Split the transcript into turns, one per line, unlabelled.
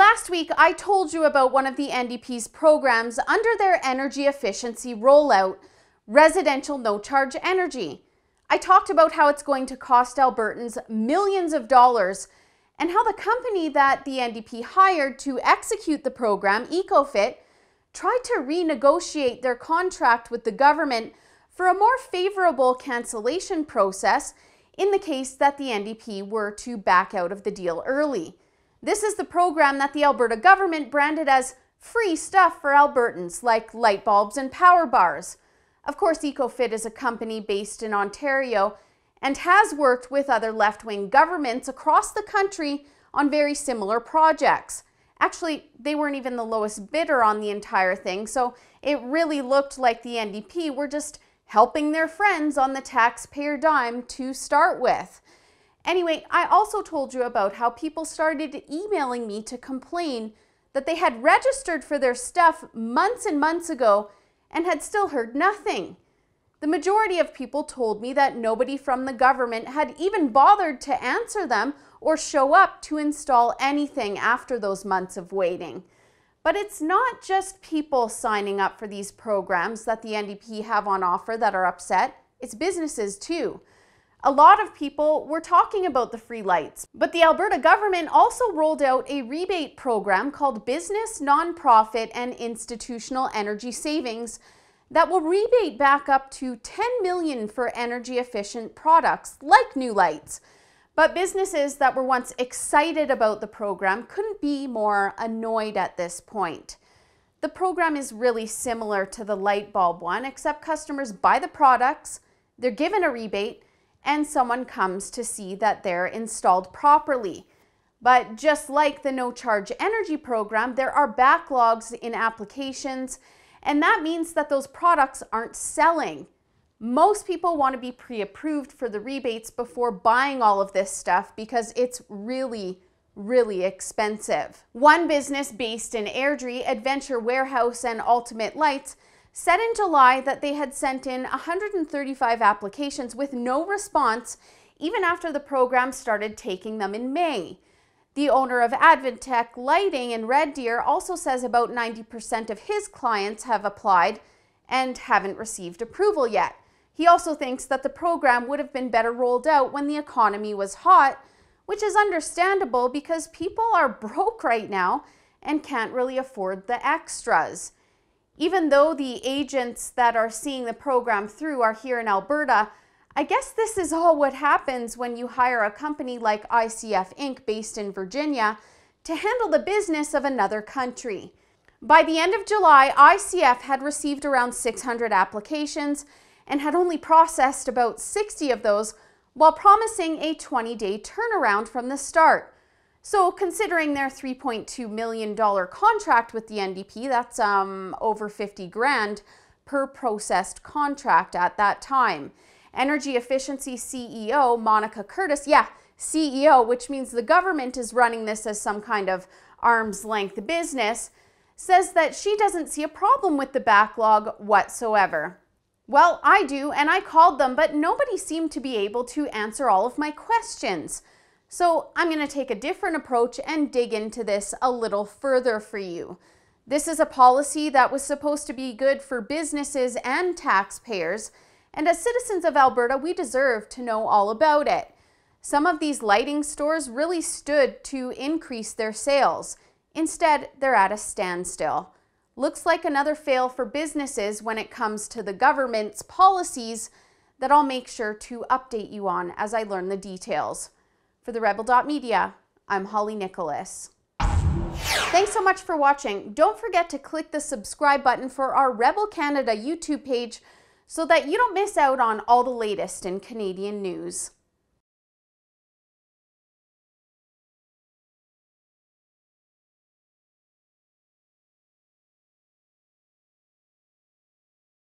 Last week, I told you about one of the NDP's programs under their energy efficiency rollout, residential no-charge energy. I talked about how it's going to cost Albertans millions of dollars and how the company that the NDP hired to execute the program, Ecofitt, tried to renegotiate their contract with the government for a more favorable cancellation process in the case that the NDP were to back out of the deal early. This is the program that the Alberta government branded as free stuff for Albertans, like light bulbs and power bars. Of course, Ecofitt is a company based in Ontario and has worked with other left-wing governments across the country on very similar projects. Actually, they weren't even the lowest bidder on the entire thing, so it really looked like the NDP were just helping their friends on the taxpayer dime to start with. Anyway, I also told you about how people started emailing me to complain that they had registered for their stuff months and months ago and had still heard nothing. The majority of people told me that nobody from the government had even bothered to answer them or show up to install anything after those months of waiting. But it's not just people signing up for these programs that the NDP have on offer that are upset, it's businesses too. A lot of people were talking about the free lights, but the Alberta government also rolled out a rebate program called Business, Nonprofit and Institutional Energy Savings that will rebate back up to $10 million for energy efficient products like new lights. But businesses that were once excited about the program couldn't be more annoyed at this point. The program is really similar to the light bulb one, except customers buy the products, they're given a rebate, and someone comes to see that they're installed properly. But just like the no-charge energy program, there are backlogs in applications, and that means that those products aren't selling. Most people want to be pre-approved for the rebates before buying all of this stuff because it's really expensive. One business based in Airdrie, Adventure Warehouse and Ultimate Lights, said in July that they had sent in 135 applications with no response even after the program started taking them in May. The owner of Adventech Lighting in Red Deer also says about 90% of his clients have applied and haven't received approval yet. He also thinks that the program would have been better rolled out when the economy was hot, which is understandable because people are broke right now and can't really afford the extras. Even though the agents that are seeing the program through are here in Alberta, I guess this is all what happens when you hire a company like ICF Inc. based in Virginia to handle the business of another country. By the end of July, ICF had received around 600 applications and had only processed about 60 of those while promising a 20-day turnaround from the start. So considering their $3.2 million contract with the NDP, that's over 50 grand per processed contract at that time. Energy Efficiency CEO Monica Curtis, CEO, which means the government is running this as some kind of arm's length business, says that she doesn't see a problem with the backlog whatsoever. Well, I do, and I called them, but nobody seemed to be able to answer all of my questions. So I'm going to take a different approach and dig into this a little further for you. This is a policy that was supposed to be good for businesses and taxpayers, and as citizens of Alberta, we deserve to know all about it. Some of these lighting stores really stood to increase their sales. Instead, they're at a standstill. Looks like another fail for businesses when it comes to the government's policies that I'll make sure to update you on as I learn the details. For the Rebel.media, I'm Holly Nicholas. Thanks so much for watching. Don't forget to click the subscribe button for our Rebel Canada YouTube page so that you don't miss out on all the latest in Canadian news.